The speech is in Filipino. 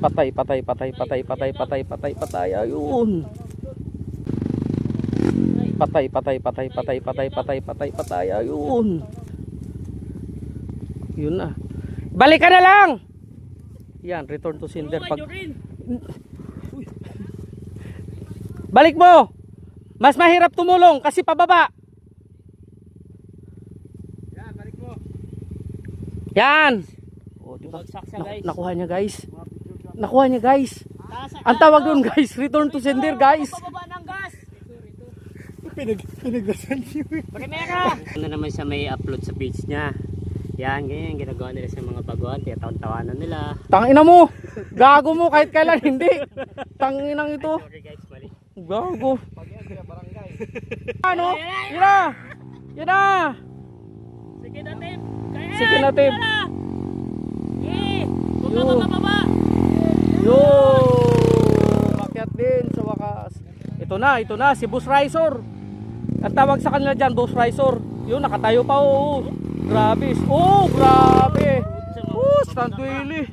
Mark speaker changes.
Speaker 1: Patay, patay, patay, patay, patay, patay, patay, patay. Ayun. Patay, patay, patay, patay, patay, patay, patay, patay. Ayun. Yun na. Balik ka na lang. Yan, return to sender. Balik mo. Mas mahirap tumulong kasi pababa.
Speaker 2: Yan, balik mo.
Speaker 1: Yan. Oh, diba? Nakuha niya, guys. Nakuha niya, guys. Ang tawag doon, guys, return to sender, guys.
Speaker 3: Pababa ng gas.
Speaker 2: Pinagdasan niyo.
Speaker 3: Bakimera. Ano naman siya may upload sa page niya. Yan, ganyan ginagawa nila sa mga baguhan, tatawan-tawanan nila.
Speaker 1: Tangina mo. Gago mo kahit kailan hindi. Tanginang ito.
Speaker 3: Okay guys, balik.
Speaker 1: Gago.
Speaker 2: Pag yan, kaya barangay.
Speaker 1: Ano? Yan na. Yan na.
Speaker 3: Sige natin. Kaya.
Speaker 1: Sige natin.
Speaker 3: Huwag ka mababa.
Speaker 1: Yo. Makyat din sa wakas. Ito na si Boss Riser. Ang tawag sa kanila dyan, Boss Riser. Yun, nakatayo pa. Oh. Grabe. Oh, grabe. Oh, stand wheelie.